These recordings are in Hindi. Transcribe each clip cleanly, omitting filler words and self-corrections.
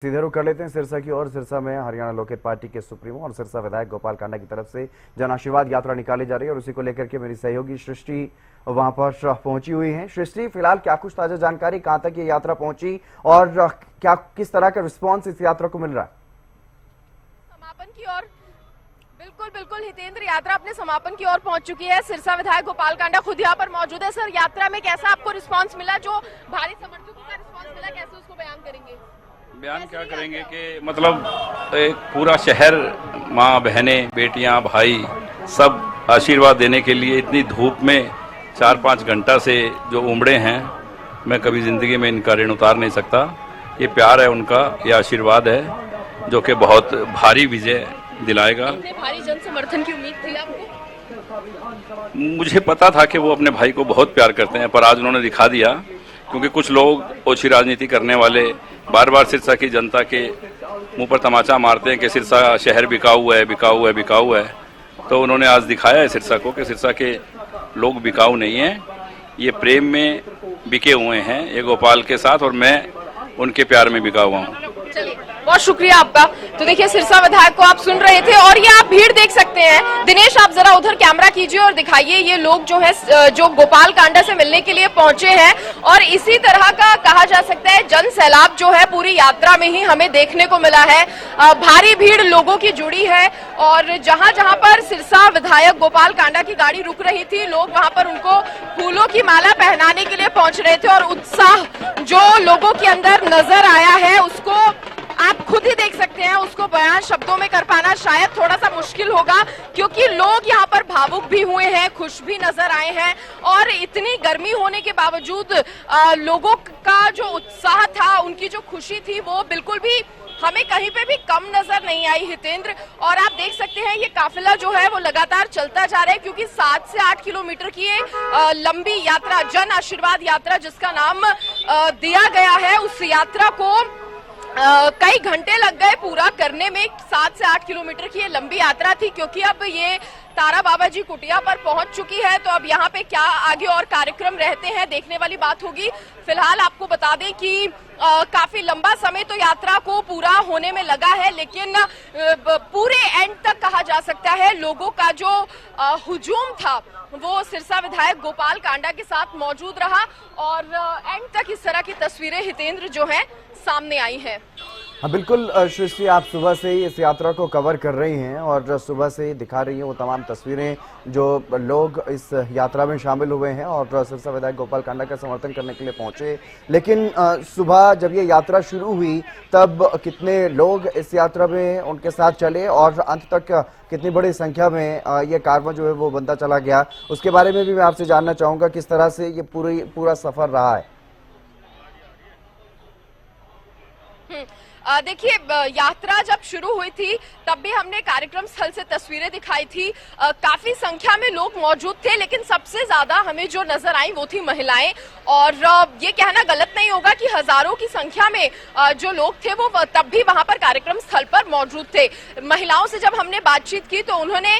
सीधे रुख कर लेते हैं सिरसा की ओर। सिरसा में हरियाणा लोकहित पार्टी के सुप्रीमो और सिरसा विधायक गोपाल कांडा की तरफ से जन आशीर्वाद यात्रा निकाली जा रही है और उसी को लेकर के मेरी सहयोगी सृष्टि वहां पर पहुंची हुई है। सृष्टि, फिलहाल क्या कुछ ताजा जानकारी, कहां तक ये यात्रा पहुंची और क्या किस तरह का रिस्पॉन्स इस यात्रा को मिल रहा है? समापन की ओर बिल्कुल हितेंद्र, यात्रा अपने समापन की ओर पहुंच चुकी है। सिरसा विधायक गोपाल कांडा खुद यहाँ पर मौजूद है। सर, यात्रा में कैसा आपको रिस्पांस मिला? जो भारी समर्थकों का रिस्पांस मिला, कैसे उसको बयान करेंगे? बयान क्या करेंगे कि मतलब एक पूरा शहर, माँ बहनें, बेटियां, भाई सब आशीर्वाद देने के लिए इतनी धूप में 4-5 घंटा से जो उमड़े हैं, मैं कभी जिंदगी में इनका ऋण उतार नहीं सकता। ये प्यार है उनका, ये आशीर्वाद है जो कि बहुत भारी विजय दिलाएगा। भारी जन समर्थन की उम्मीद थी आपको? मुझे पता था कि वो अपने भाई को बहुत प्यार करते हैं, पर आज उन्होंने दिखा दिया। क्योंकि कुछ लोग ओछी राजनीति करने वाले बार बार सिरसा की जनता के मुंह पर तमाचा मारते हैं कि सिरसा शहर बिकाऊ है, बिकाऊ है, बिकाऊ है। तो उन्होंने आज दिखाया है सिरसा को कि सिरसा के लोग बिकाऊ नहीं हैं, ये प्रेम में बिके हुए हैं ये गोपाल के साथ, और मैं उनके प्यार में बिका हुआ हूँ। चलिए, बहुत शुक्रिया आपका। तो देखिए, सिरसा विधायक को आप सुन रहे थे और ये आप भीड़ देख सकते हैं। दिनेश, आप जरा उधर कैमरा कीजिए और दिखाइए ये लोग जो है जो गोपाल कांडा से मिलने के लिए पहुंचे हैं। और इसी तरह का कहा जा सकता है जन सैलाब जो है पूरी यात्रा में ही हमें देखने को मिला है। भारी भीड़ लोगों की जुड़ी है और जहां जहां पर सिरसा विधायक गोपाल कांडा की गाड़ी रुक रही थी, लोग वहां पर उनको फूलों की माला पहनाने के लिए पहुंच रहे थे। और उत्साह जो लोगों के अंदर नजर आया है उसको आप खुद ही देख सकते हैं। उसको बयान शब्दों में कर पाना शायद थोड़ा सा मुश्किल होगा, क्योंकि लोग यहाँ पर भावुक भी हुए हैं, खुश भी नजर आए हैं। और इतनी गर्मी होने के बावजूद लोगों का जो उत्साह था, उनकी जो खुशी थी, वो बिल्कुल भी हमें कहीं पे भी कम नजर नहीं आई, हितेंद्र। और आप देख सकते हैं ये काफिला जो है वो लगातार चलता जा रहा है, क्योंकि 7 से 8 किलोमीटर की ये लंबी यात्रा, जन आशीर्वाद यात्रा जिसका नाम दिया गया है, उस यात्रा को कई घंटे लग गए पूरा करने में। 7 से 8 किलोमीटर की ये लंबी यात्रा थी, क्योंकि अब ये तारा बाबा जी कुटिया पर पहुंच चुकी है। तो अब यहाँ पे क्या आगे और कार्यक्रम रहते हैं, देखने वाली बात होगी। फिलहाल आपको बता दें कि काफी लंबा समय तो यात्रा को पूरा होने में लगा है, लेकिन पूरे एंड तक कहा जा सकता है लोगों का जो हुजूम था वो सिरसा विधायक गोपाल कांडा के साथ मौजूद रहा। और एंड तक इस तरह की तस्वीरें, हितेंद्र, जो है सामने आई है। हाँ बिल्कुल सृष्टि, आप सुबह से ही इस यात्रा को कवर कर रही हैं और सुबह से ही दिखा रही हैं वो तमाम तस्वीरें जो लोग इस यात्रा में शामिल हुए हैं और सिरसा विधायक गोपाल कांडा का समर्थन करने के लिए पहुंचे। लेकिन सुबह जब ये यात्रा शुरू हुई तब कितने लोग इस यात्रा में उनके साथ चले और अंत तक कितनी बड़ी संख्या में ये कारवां जो है वो बनता चला गया, उसके बारे में भी मैं आपसे जानना चाहूँगा किस तरह से ये पूरा सफर रहा है। देखिए, यात्रा जब शुरू हुई थी तब भी हमने कार्यक्रम स्थल से तस्वीरें दिखाई थी। काफी संख्या में लोग मौजूद थे, लेकिन सबसे ज्यादा हमें जो नजर आई वो थी महिलाएं। और ये कहना गलत नहीं होगा कि हजारों की संख्या में जो लोग थे वो तब भी वहां पर कार्यक्रम स्थल पर मौजूद थे। महिलाओं से जब हमने बातचीत की तो उन्होंने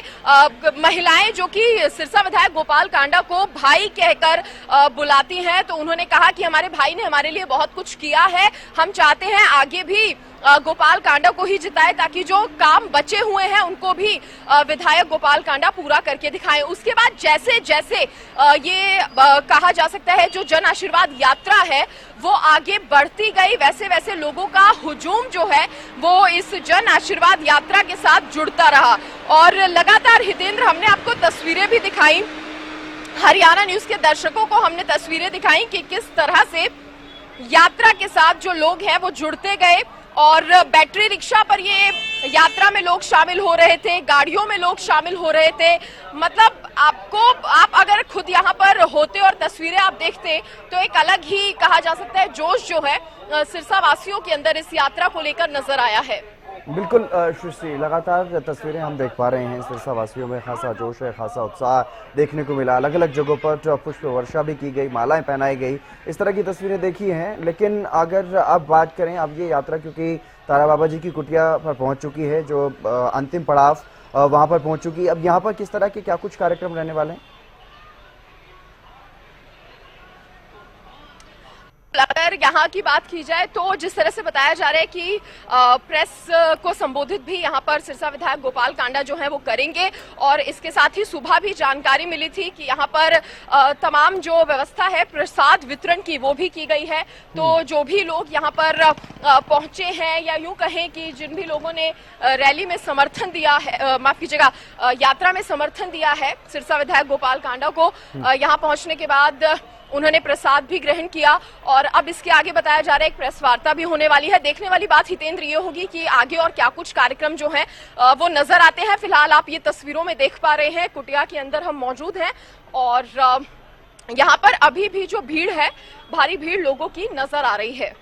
महिलाएं जो कि सिरसा विधायक गोपाल कांडा को भाई कहकर बुलाती हैं, तो उन्होंने कहा कि हमारे भाई ने हमारे लिए बहुत कुछ किया है, हम चाहते हैं आगे भी गोपाल कांडा को ही जिताए, ताकि जो काम बचे हुए हैं उनको भी विधायक गोपाल कांडा पूरा करके दिखाएं। उसके बाद जैसे जैसे ये कहा जा सकता है जो जन आशीर्वाद यात्रा है वो आगे बढ़ती गई, वैसे वैसे लोगों का हुजूम जो है वो इस जन आशीर्वाद यात्रा के साथ जुड़ता रहा। और लगातार, हितेंद्र, हमने आपको तस्वीरें भी दिखाई, हरियाणा न्यूज के दर्शकों को हमने तस्वीरें दिखाई कि किस तरह से यात्रा के साथ जो लोग हैं वो जुड़ते गए। और बैटरी रिक्शा पर ये यात्रा में लोग शामिल हो रहे थे, गाड़ियों में लोग शामिल हो रहे थे। मतलब आप अगर खुद यहाँ पर होते और तस्वीरें आप देखते तो एक अलग ही कहा जा सकता है जोश जो है सिरसा वासियों के अंदर इस यात्रा को लेकर नजर आया है। बिल्कुल सृष्टि, लगातार तस्वीरें हम देख पा रहे हैं, सिरसा वासियों में खासा जोश है, खासा उत्साह देखने को मिला। अलग अलग जगहों पर पुष्प वर्षा भी की गई, मालाएं पहनाई गई, इस तरह की तस्वीरें देखी हैं। लेकिन अगर आप बात करें, अब ये यात्रा क्योंकि तारा बाबा जी की कुटिया पर पहुंच चुकी है, जो अंतिम पड़ाव वहां पर पहुंच चुकी है, अब यहाँ पर किस तरह के क्या कुछ कार्यक्रम रहने वाले हैं? अगर यहाँ की बात की जाए तो जिस तरह से बताया जा रहा है कि प्रेस को संबोधित भी यहाँ पर सिरसा विधायक गोपाल कांडा जो है वो करेंगे, और इसके साथ ही सुबह भी जानकारी मिली थी कि यहाँ पर तमाम जो व्यवस्था है प्रसाद वितरण की वो भी की गई है। तो जो भी लोग यहाँ पर पहुंचे हैं, या यूं कहें कि जिन भी लोगों ने रैली में समर्थन दिया है, माफ कीजिएगा, यात्रा में समर्थन दिया है सिरसा विधायक गोपाल कांडा को, यहाँ पहुंचने के बाद उन्होंने प्रसाद भी ग्रहण किया। और अब इसके आगे बताया जा रहा है एक प्रेस वार्ता भी होने वाली है। देखने वाली बात हितेंद्र ये होगी कि आगे और क्या कुछ कार्यक्रम जो है वो नजर आते हैं। फिलहाल आप ये तस्वीरों में देख पा रहे हैं, कुटिया के अंदर हम मौजूद हैं और यहाँ पर अभी भी जो भीड़ है, भारी भीड़ लोगों की नजर आ रही है।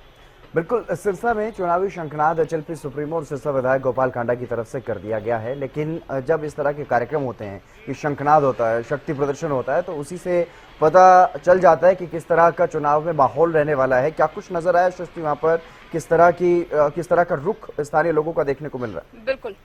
बिल्कुल, सिरसा में चुनावी शंखनाद एचएलपी सुप्रीमो और सिरसा विधायक गोपाल कांडा की तरफ से कर दिया गया है, लेकिन जब इस तरह के कार्यक्रम होते हैं कि शंखनाद होता है, शक्ति प्रदर्शन होता है, तो उसी से पता चल जाता है कि किस तरह का चुनाव में माहौल रहने वाला है। क्या कुछ नजर आया सृष्टि वहां पर, किस तरह का रुख स्थानीय लोगों का देखने को मिल रहा है? बिल्कुल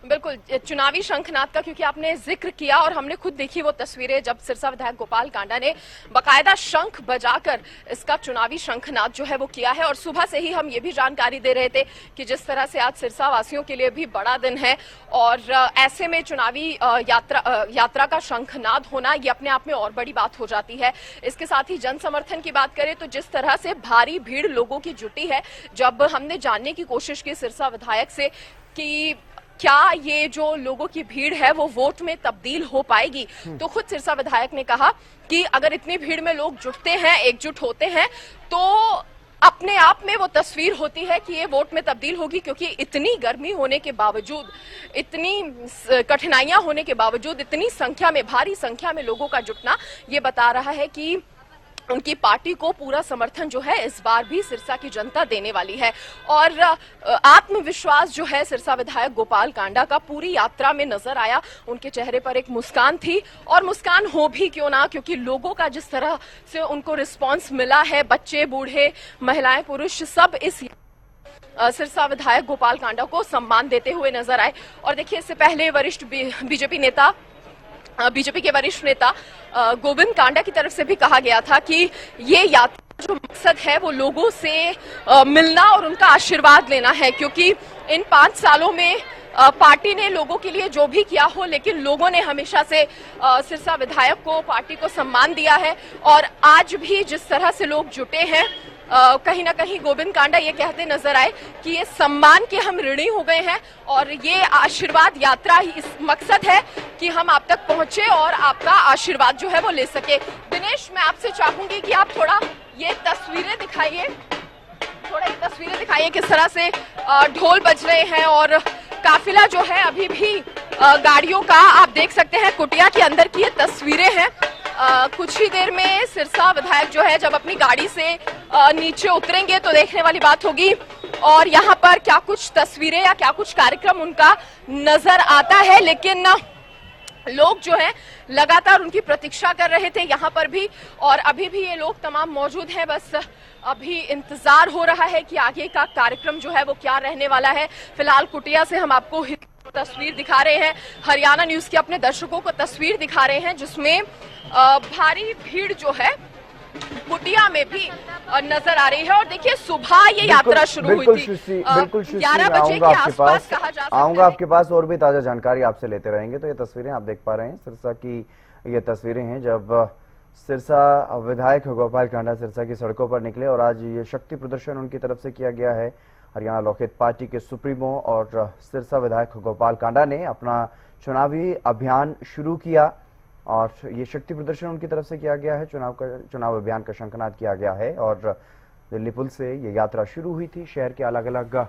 बिल्कुल, चुनावी शंखनाद का क्योंकि आपने जिक्र किया और हमने खुद देखी वो तस्वीरें जब सिरसा विधायक गोपाल कांडा ने बकायदा शंख बजाकर इसका चुनावी शंखनाद जो है वो किया है। और सुबह से ही हम ये भी जानकारी दे रहे थे कि जिस तरह से आज सिरसा वासियों के लिए भी बड़ा दिन है और ऐसे में चुनावी यात्रा का शंखनाद होना ये अपने आप में और बड़ी बात हो जाती है। इसके साथ ही जन समर्थन की बात करें तो जिस तरह से भारी भीड़ लोगों की जुटी है, जब हमने जानने की कोशिश की सिरसा विधायक से कि क्या ये जो लोगों की भीड़ है वो वोट में तब्दील हो पाएगी, तो खुद सिरसा विधायक ने कहा कि अगर इतनी भीड़ में लोग जुटते हैं, एकजुट होते हैं, तो अपने आप में वो तस्वीर होती है कि ये वोट में तब्दील होगी। क्योंकि इतनी गर्मी होने के बावजूद, इतनी कठिनाइयां होने के बावजूद, इतनी संख्या में, भारी संख्या में लोगों का जुटना ये बता रहा है कि उनकी पार्टी को पूरा समर्थन जो है इस बार भी सिरसा की जनता देने वाली है। और आत्मविश्वास जो है सिरसा विधायक गोपाल कांडा का पूरी यात्रा में नजर आया। उनके चेहरे पर एक मुस्कान थी, और मुस्कान हो भी क्यों ना, क्योंकि लोगों का जिस तरह से उनको रिस्पांस मिला है, बच्चे, बूढ़े, महिलाएं, पुरुष, सब इस सिरसा विधायक गोपाल कांडा को सम्मान देते हुए नजर आए। और देखिए, इससे पहले वरिष्ठ बीजेपी के वरिष्ठ नेता गोविंद कांडा की तरफ से भी कहा गया था कि ये यात्रा जो मकसद है वो लोगों से मिलना और उनका आशीर्वाद लेना है। क्योंकि इन 5 सालों में पार्टी ने लोगों के लिए जो भी किया हो, लेकिन लोगों ने हमेशा से सिरसा विधायक को, पार्टी को सम्मान दिया है। और आज भी जिस तरह से लोग जुटे हैं, कहीं ना कहीं गोविंद कांडा ये कहते नजर आए कि ये सम्मान के हम ऋणी हो गए हैं, और ये आशीर्वाद यात्रा ही इस मकसद है कि हम आप तक पहुंचे और आपका आशीर्वाद जो है वो ले सके। दिनेश, मैं आपसे चाहूंगी कि आप थोड़ा ये तस्वीरें दिखाइए, किस तरह से ढोल बज रहे हैं और काफिला जो है अभी भी गाड़ियों का, आप देख सकते हैं कुटिया के अंदर की ये तस्वीरें हैं। कुछ ही देर में सिरसा विधायक जो है जब अपनी गाड़ी से नीचे उतरेंगे तो देखने वाली बात होगी, और यहाँ पर क्या कुछ तस्वीरें या क्या कुछ कार्यक्रम उनका नजर आता है। लेकिन लोग जो है लगातार उनकी प्रतीक्षा कर रहे थे यहाँ पर भी, और अभी भी ये लोग तमाम मौजूद हैं। बस अभी इंतजार हो रहा है कि आगे का कार्यक्रम जो है वो क्या रहने वाला है। फिलहाल कुटिया से हम आपको तस्वीर दिखा रहे हैं, हरियाणा न्यूज के अपने दर्शकों को तस्वीर दिखा रहे हैं, जिसमें भारी भीड़ जो है कुटिया में भी नजर आ रही है। और देखिए, सुबह ये यात्रा शुरू हुई थी 11 बजे के आसपास कहा जा सकता है। आऊंगा आपके पास और भी ताजा जानकारी आपसे लेते रहेंगे। तो ये तस्वीरें आप देख पा रहे हैं, सिरसा की ये तस्वीरें हैं जब सिरसा विधायक गोपाल कांडा सिरसा की सड़कों पर निकले, और आज ये शक्ति प्रदर्शन उनकी तरफ से किया गया है। हरियाणा लोकहित पार्टी के सुप्रीमो और सिरसा विधायक गोपाल कांडा ने अपना चुनावी अभियान शुरू किया, और ये शक्ति प्रदर्शन उनकी तरफ से किया गया है। चुनाव अभियान का शंखनाद किया गया है, और दिल्ली पुल से ये यात्रा शुरू हुई थी। शहर के अलग अलग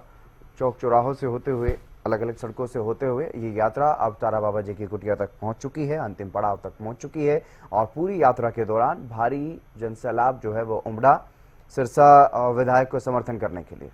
चौक चौराहों से होते हुए, अलग अलग सड़कों से होते हुए ये यात्रा अब तारा बाबा जी की कुटिया तक पहुंच चुकी है, अंतिम पड़ाव तक पहुंच चुकी है। और पूरी यात्रा के दौरान भारी जनसैलाब जो है वो उमड़ा सिरसा विधायक को समर्थन करने के लिए।